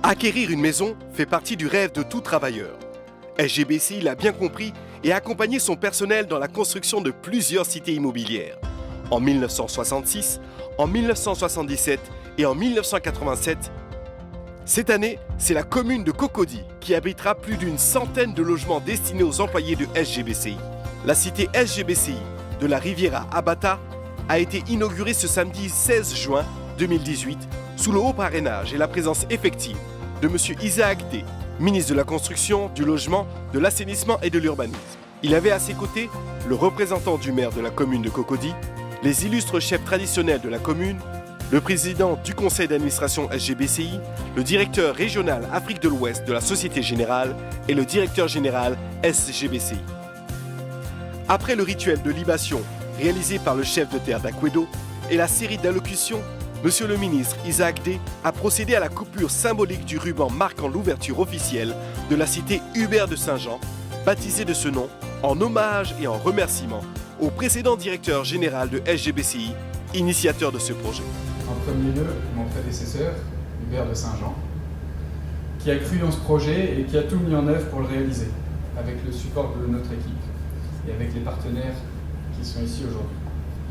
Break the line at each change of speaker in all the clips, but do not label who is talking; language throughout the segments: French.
Acquérir une maison fait partie du rêve de tout travailleur. SGBCI l'a bien compris et a accompagné son personnel dans la construction de plusieurs cités immobilières. En 1966, en 1977 et en 1987, cette année, c'est la commune de Cocody qui abritera plus d'une centaine de logements destinés aux employés de SGBCI. La cité SGBCI de la Riviera à Bata a été inaugurée ce samedi 16 juin 2018 sous le haut parrainage et la présence effective de M. Isaac D, ministre de la Construction, du Logement, de l'Assainissement et de l'Urbanisme. Il avait à ses côtés le représentant du maire de la commune de Cocody, les illustres chefs traditionnels de la commune, le président du conseil d'administration SGBCI, le directeur régional Afrique de l'Ouest de la Société Générale et le directeur général SGBCI. Après le rituel de libation réalisé par le chef de terre d'Akwedo et la série d'allocutions, Monsieur le ministre Isaac D a procédé à la coupure symbolique du ruban marquant l'ouverture officielle de la cité Hubert de Saint-Jean, baptisée de ce nom en hommage et en remerciement au précédent directeur général de SGBCI, initiateur de ce projet.
En premier lieu, mon prédécesseur, Hubert de Saint-Jean, qui a cru en ce projet et qui a tout mis en œuvre pour le réaliser, avec le support de notre équipe et avec les partenaires qui sont ici aujourd'hui.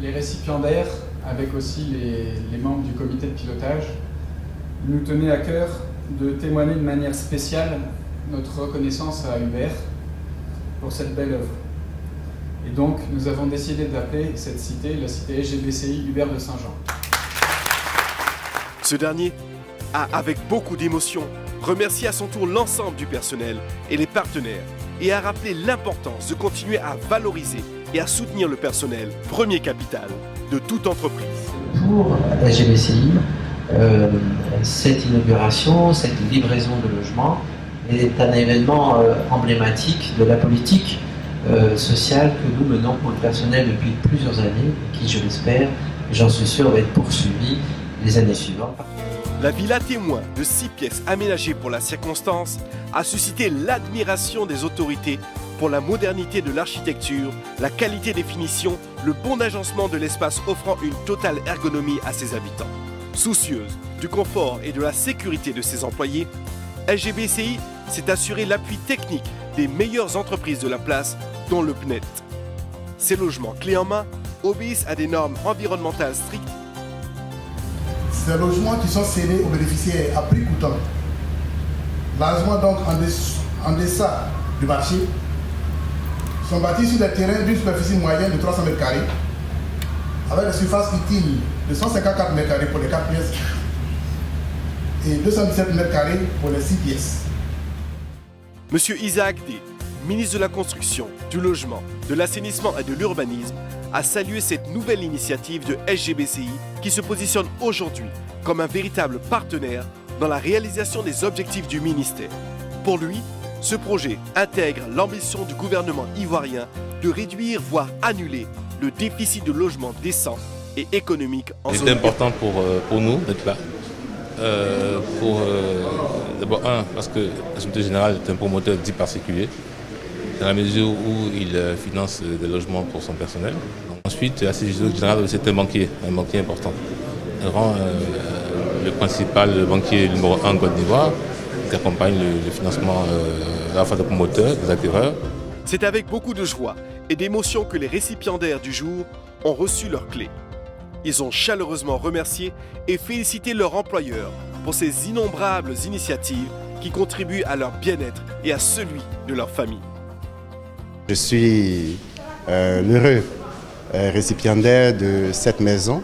Les récipiendaires, avec aussi les membres du comité de pilotage, nous tenaient à cœur de témoigner de manière spéciale notre reconnaissance à Hubert pour cette belle œuvre. Et donc, nous avons décidé d'appeler cette cité la cité SGBCI Hubert de Saint-Jean.
Ce dernier a, avec beaucoup d'émotion, remercié à son tour l'ensemble du personnel et les partenaires et a rappelé l'importance de continuer à valoriser et à soutenir le personnel, premier capital de toute entreprise.
Pour SGBCI, cette inauguration, cette livraison de logements est un événement emblématique de la politique sociale que nous menons pour le personnel depuis plusieurs années, qui, je l'espère, j'en suis sûr, va être poursuivie les années suivantes.
La villa témoin de 6 pièces aménagées pour la circonstance a suscité l'admiration des autorités pour la modernité de l'architecture, la qualité des finitions, le bon agencement de l'espace offrant une totale ergonomie à ses habitants. Soucieuse du confort et de la sécurité de ses employés, SGBCI s'est assuré l'appui technique des meilleures entreprises de la place, dont le PNET. Ces logements clés en main obéissent à des normes environnementales strictes.
Ces logements qui sont cédés aux bénéficiaires à prix coûtant, largement donc en deçà du marché, sont bâtis sur des terrains d'une superficie moyenne de 300 m², avec des surfaces utiles de 154 m² pour les 4 pièces et 217 m² pour les 6 pièces.
Monsieur Isaac D, ministre de la Construction, du Logement, de l'Assainissement et de l'Urbanisme, a salué cette nouvelle initiative de SGBCI qui se positionne aujourd'hui comme un véritable partenaire dans la réalisation des objectifs du ministère. Pour lui, ce projet intègre l'ambition du gouvernement ivoirien de réduire, voire annuler, le déficit de logements décents et économiques en zone.
C'est important pour nous d'être là. D'abord, parce que la Société Générale est un promoteur dit particulier, dans la mesure où il finance des logements pour son personnel. Ensuite, la Société Générale, c'est un banquier important. Elle rend le principal banquier numéro 1 en Côte d'Ivoire, qui accompagne le financement à la fois des promoteurs, des acquéreurs.
C'est avec beaucoup de joie et d'émotion que les récipiendaires du jour ont reçu leurs clés. Ils ont chaleureusement remercié et félicité leur employeur pour ces innombrables initiatives qui contribuent à leur bien-être et à celui de leur famille.
Je suis l'heureux récipiendaire de cette maison,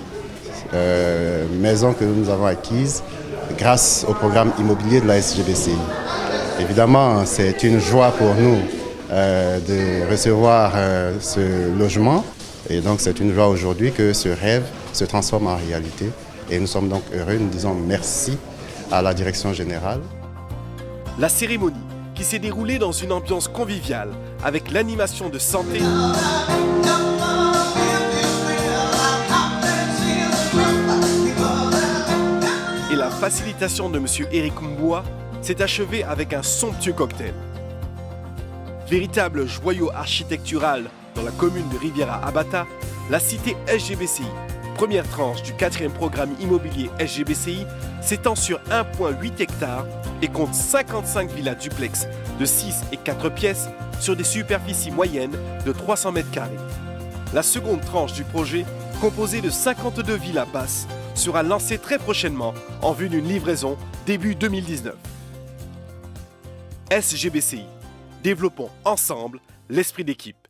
maison que nous avons acquise grâce au programme immobilier de la SGBCI. Évidemment, c'est une joie pour nous de recevoir ce logement. Et donc, c'est une joie aujourd'hui que ce rêve se transforme en réalité. Et nous sommes donc heureux, nous disons merci à la direction générale.
La cérémonie, qui s'est déroulée dans une ambiance conviviale, avec l'animation de santé et la facilitation de M. Eric Mboua, s'est achevée avec un somptueux cocktail. Véritable joyau architectural dans la commune de Riviera à Bata, la cité SGBCI première tranche du 4e programme immobilier SGBCI s'étend sur 1,8 hectares et compte 55 villas duplex de 6 et 4 pièces sur des superficies moyennes de 300 mètres carrés. La seconde tranche du projet, composée de 52 villas basses, sera lancée très prochainement en vue d'une livraison début 2019. SGBCI. Développons ensemble l'esprit d'équipe.